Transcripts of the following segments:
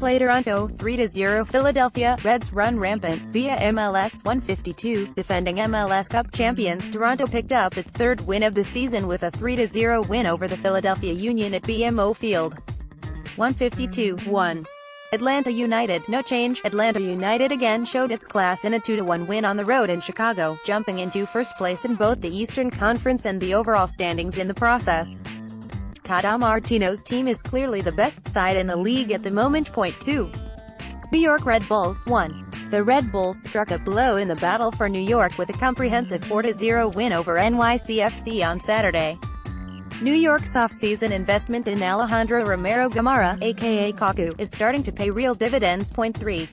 playToronto, 3-0. Philadelphia Reds run rampant via MLS 152. Defending MLS Cup champions Toronto picked up its third win of the season with a 3-0 win over the Philadelphia Union at BMO Field. 152-1. Atlanta United, no change. Atlanta United again showed its class in a 2-1 win on the road in Chicago, jumping into first place in both the Eastern Conference and the overall standings in the process. Tata Martino's team is clearly the best side in the league at the moment. 2. New York Red Bulls 1. The Red Bulls struck a blow in the battle for New York with a comprehensive 4-0 win over NYCFC on Saturday. New York's off-season investment in Alejandro Romero Gamara, aka Kaku, is starting to pay real dividends. 3.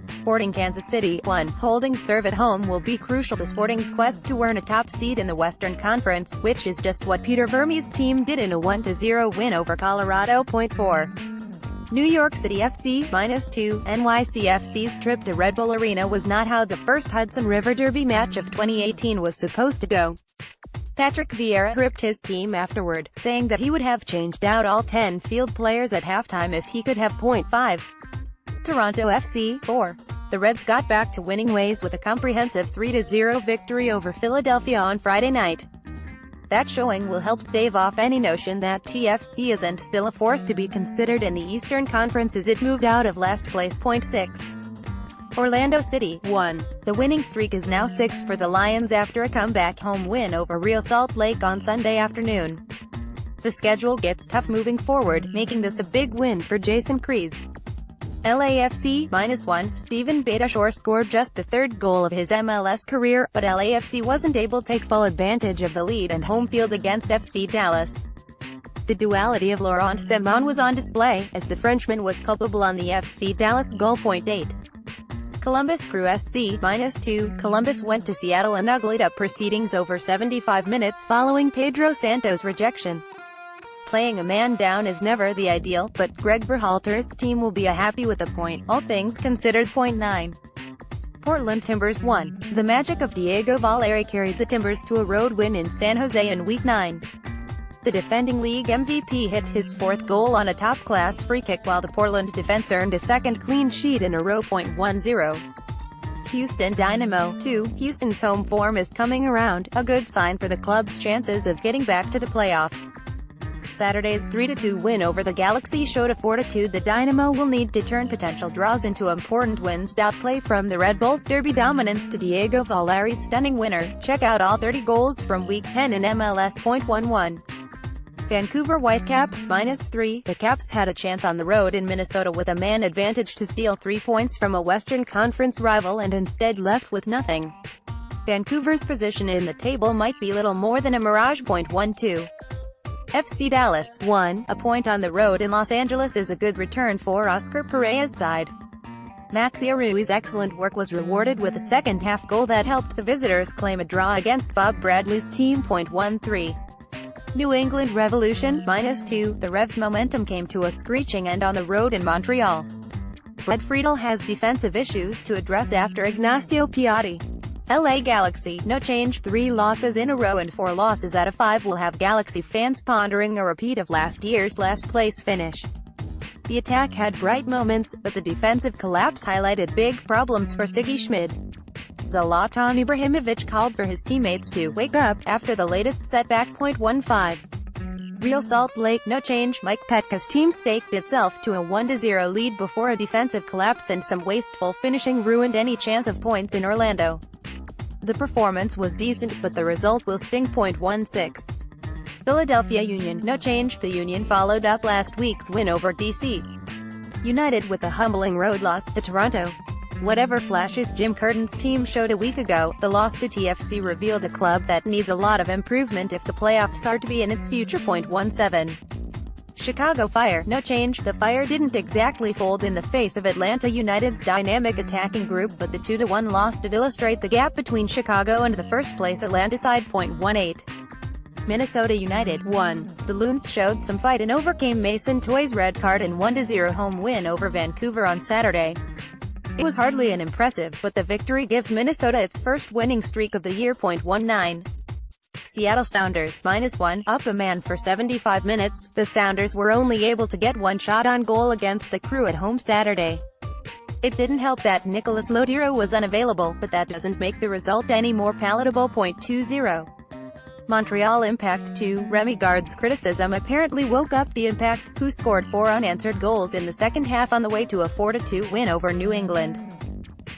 Sporting Kansas City 1. Holding serve at home will be crucial to Sporting's quest to earn a top seed in the Western Conference, which is just what Peter Vermes' team did in a 1-0 win over Colorado. 4. New York City FC -2. NYCFC's trip to Red Bull Arena was not how the first Hudson River Derby match of 2018 was supposed to go. Patrick Vieira ripped his team afterward, saying that he would have changed out all 10 field players at halftime if he could have. 5. Toronto FC 4. The Reds got back to winning ways with a comprehensive 3-0 victory over Philadelphia on Friday night. That showing will help stave off any notion that TFC isn't still a force to be considered in the Eastern Conference as it moved out of last place. 6. Orlando City 1. The winning streak is now 6 for the Lions after a comeback home win over Real Salt Lake on Sunday afternoon. The schedule gets tough moving forward, making this a big win for Jason Kreis. LAFC -1. Steven Beitashour scored just the third goal of his MLS career, but LAFC wasn't able to take full advantage of the lead and home field against FC Dallas. The duality of Laurent Simon was on display, as the Frenchman was culpable on the FC Dallas goal. 8. Columbus Crew SC -2. Columbus went to Seattle and uglied up proceedings over 75 minutes following Pedro Santos' rejection. Playing a man down is never the ideal, but Greg Berhalter's team will be happy with a point, all things considered. 9. Portland Timbers 1. The magic of Diego Valeri carried the Timbers to a road win in San Jose in Week 9. The defending league MVP hit his fourth goal on a top-class free kick while the Portland defense earned a second clean sheet in a row. 10. Houston Dynamo 2. Houston's home form is coming around, a good sign for the club's chances of getting back to the playoffs. Saturday's 3-2 win over the Galaxy showed a fortitude the Dynamo will need to turn potential draws into important wins. Play from the Red Bulls' derby dominance to Diego Valeri's stunning winner. Check out all 30 goals from Week 10 in MLS. 11. Vancouver Whitecaps -3. The Caps had a chance on the road in Minnesota with a man advantage to steal 3 points from a Western Conference rival and instead left with nothing. Vancouver's position in the table might be little more than a mirage. 12. FC Dallas 1. A point on the road in Los Angeles is a good return for Oscar Pereira's side. Maxi Arui's excellent work was rewarded with a second-half goal that helped the visitors claim a draw against Bob Bradley's team. 13. New England Revolution -2. The Revs' momentum came to a screeching end on the road in Montreal. Brad Friedel has defensive issues to address after Ignacio Piatti. LA Galaxy, no change. 3 losses in a row and 4 losses out of 5 will have Galaxy fans pondering a repeat of last year's last-place finish. The attack had bright moments, but the defensive collapse highlighted big problems for Sigi Schmid. Zlatan Ibrahimovic called for his teammates to wake up after the latest setback. 15. Real Salt Lake, no change. Mike Petka's team staked itself to a 1-0 lead before a defensive collapse and some wasteful finishing ruined any chance of points in Orlando. The performance was decent, but the result will sting. 16. Philadelphia Union, no change. The Union followed up last week's win over DC United with a humbling road loss to Toronto. Whatever flashes Jim Curtin's team showed a week ago, the loss to TFC revealed a club that needs a lot of improvement if the playoffs are to be in its future. 17. Chicago Fire, no change. The Fire didn't exactly fold in the face of Atlanta United's dynamic attacking group, but the 2-1 loss did illustrate the gap between Chicago and the first-place Atlanta side. 18. Minnesota United 1. The Loons showed some fight and overcame Mason Toy's red card in 1-0 home win over Vancouver on Saturday. It was hardly an impressive, but the victory gives Minnesota its first winning streak of the year. 19. Seattle Sounders, -1, up a man for 75 minutes. The Sounders were only able to get one shot on goal against the Crew at home Saturday. It didn't help that Nicolas Lodiro was unavailable, but that doesn't make the result any more palatable. 20. Montreal Impact 2, Remy Gard's criticism apparently woke up the Impact, who scored 4 unanswered goals in the second half on the way to a 4-2 win over New England.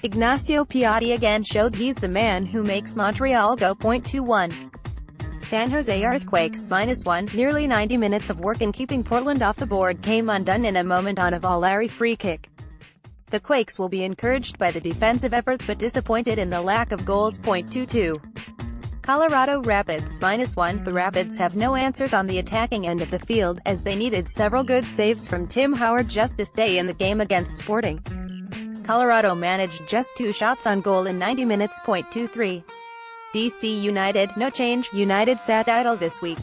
Ignacio Piatti again showed he's the man who makes Montreal go. 21. San Jose Earthquakes, -1, nearly 90 minutes of work in keeping Portland off the board came undone in a moment on a Valeri free kick. The Quakes will be encouraged by the defensive effort but disappointed in the lack of goals. 22. Colorado Rapids, -1, the Rapids have no answers on the attacking end of the field, as they needed several good saves from Tim Howard just to stay in the game against Sporting. Colorado managed just 2 shots on goal in 90 minutes. 23. DC United, no change, United sat idle this week.